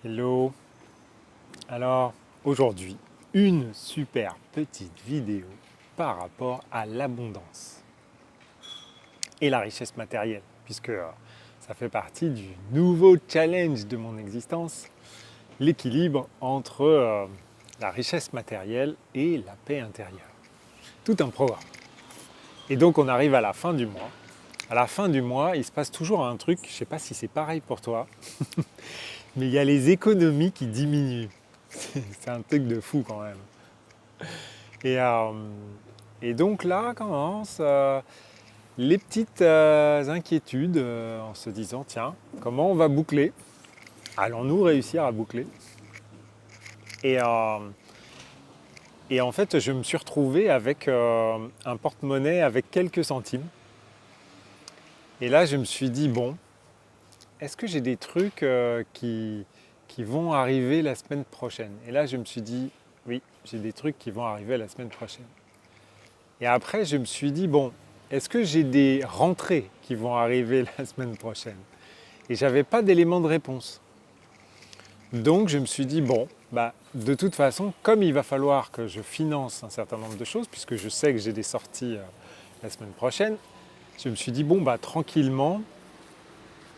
Hello. Alors aujourd'hui, une super petite vidéo par rapport à l'abondance et la richesse matérielle, puisque ça fait partie du nouveau challenge de mon existence, l'équilibre entre la richesse matérielle et la paix intérieure. Tout un programme. Et donc on arrive à la fin du mois. À la fin du mois, il se passe toujours un truc, je ne sais pas si c'est pareil pour toi, mais il y a les économies qui diminuent. C'est un truc de fou quand même. Et, euh, et donc là commencent les petites inquiétudes en se disant, tiens, comment on va boucler? Allons-nous réussir à boucler? et, euh, et en fait, je me suis retrouvé avec un porte-monnaie avec quelques centimes. Et là, je me suis dit, bon, est-ce que j'ai des trucs qui vont arriver la semaine prochaine? Et là, je me suis dit, oui, j'ai des trucs qui vont arriver la semaine prochaine. Et après, je me suis dit, bon, est-ce que j'ai des rentrées qui vont arriver la semaine prochaine? Et j'avais pas d'élément de réponse. Donc je me suis dit, bon, bah, de toute façon, comme il va falloir que je finance un certain nombre de choses, puisque je sais que j'ai des sorties la semaine prochaine, je me suis dit, bon, bah, tranquillement,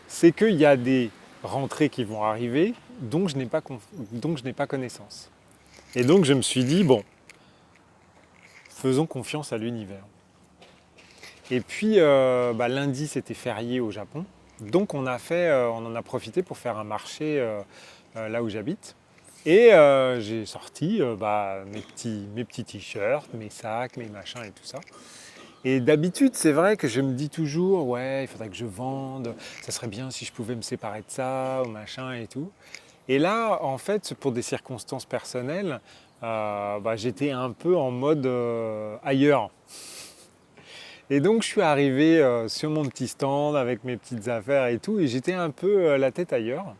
c'est qu'il y a des rentrées qui vont arriver dont je n'ai pas connaissance. Et donc je me suis dit, bon, faisons confiance à l'univers. Et puis lundi c'était férié au Japon, donc on en a profité pour faire un marché là où j'habite. Et j'ai sorti mes petits t-shirts, mes sacs, mes machins et tout ça. Et d'habitude c'est vrai que je me dis toujours ouais il faudrait que je vende, ça serait bien si je pouvais me séparer de ça ou machin et tout. Et là en fait pour des circonstances personnelles, j'étais un peu en mode ailleurs. Et donc je suis arrivé sur mon petit stand avec mes petites affaires et tout, et j'étais un peu la tête ailleurs.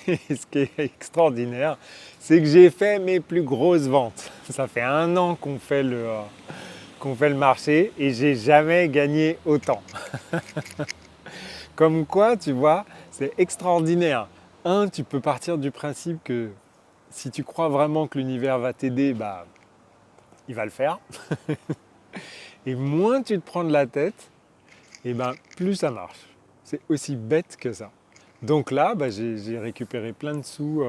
Et ce qui est extraordinaire, c'est que j'ai fait mes plus grosses ventes. Ça fait 1 an qu'on fait le marché et j'ai jamais gagné autant. Comme quoi, tu vois, c'est extraordinaire. Tu peux partir du principe que si tu crois vraiment que l'univers va t'aider, bah, il va le faire. Et moins tu te prends de la tête, et ben plus ça marche. C'est aussi bête que ça. Donc là, j'ai récupéré plein de sous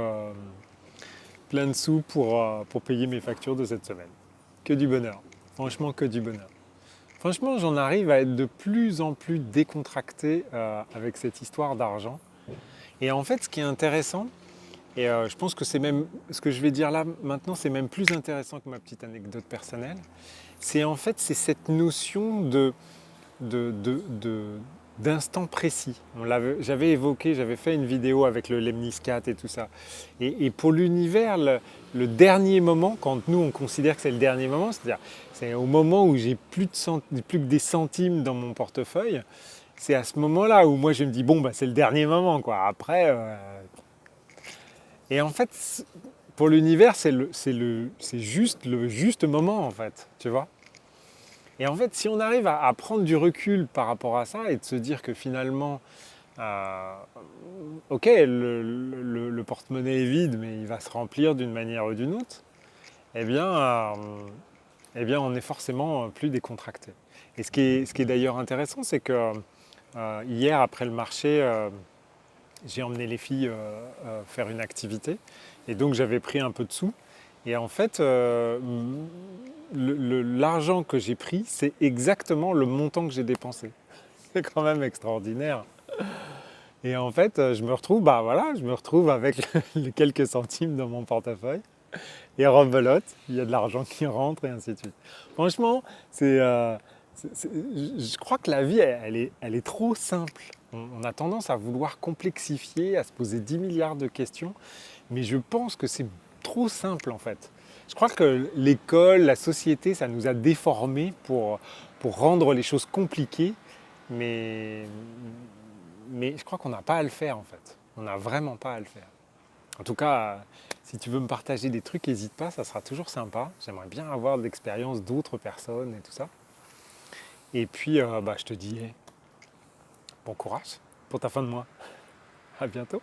pour payer mes factures de cette semaine. Que du bonheur. Franchement, que du bonheur. Franchement, j'en arrive à être de plus en plus décontracté avec cette histoire d'argent. Et en fait, ce qui est intéressant, et je pense que c'est même ce que je vais dire là maintenant, c'est même plus intéressant que ma petite anecdote personnelle, c'est cette notion de d'instant précis. J'avais fait une vidéo avec le Lemniscat et tout ça. Et pour l'univers, le dernier moment, quand nous on considère que c'est le dernier moment, c'est-à-dire c'est au moment où j'ai plus que des centimes dans mon portefeuille, c'est à ce moment-là où moi je me dis bon bah c'est le dernier moment quoi. Après, et en fait pour l'univers c'est juste le juste moment en fait, tu vois. Et en fait, si on arrive à prendre du recul par rapport à ça et de se dire que finalement, euh, ok, le porte-monnaie est vide, mais il va se remplir d'une manière ou d'une autre, eh bien, euh, eh bien, on est forcément plus décontracté. Et ce qui est d'ailleurs intéressant, c'est que hier, après le marché, j'ai emmené les filles faire une activité. Et donc, j'avais pris un peu de sous. Et en fait, l'argent que j'ai pris, c'est exactement le montant que j'ai dépensé. C'est quand même extraordinaire. Et en fait, je me retrouve avec les quelques centimes dans mon portefeuille. Et rebelote, il y a de l'argent qui rentre et ainsi de suite. Franchement, je crois que la vie, elle est trop simple. On a tendance à vouloir complexifier, à se poser 10 milliards de questions, mais je pense que c'est trop simple en fait. Je crois que l'école, la société, ça nous a déformés pour rendre les choses compliquées, mais, mais je crois qu'on n'a pas à le faire en fait. On n'a vraiment pas à le faire. En tout cas, si tu veux me partager des trucs, n'hésite pas, ça sera toujours sympa. J'aimerais bien avoir de l'expérience d'autres personnes et tout ça. Et puis, je te dis bon courage pour ta fin de mois. À bientôt.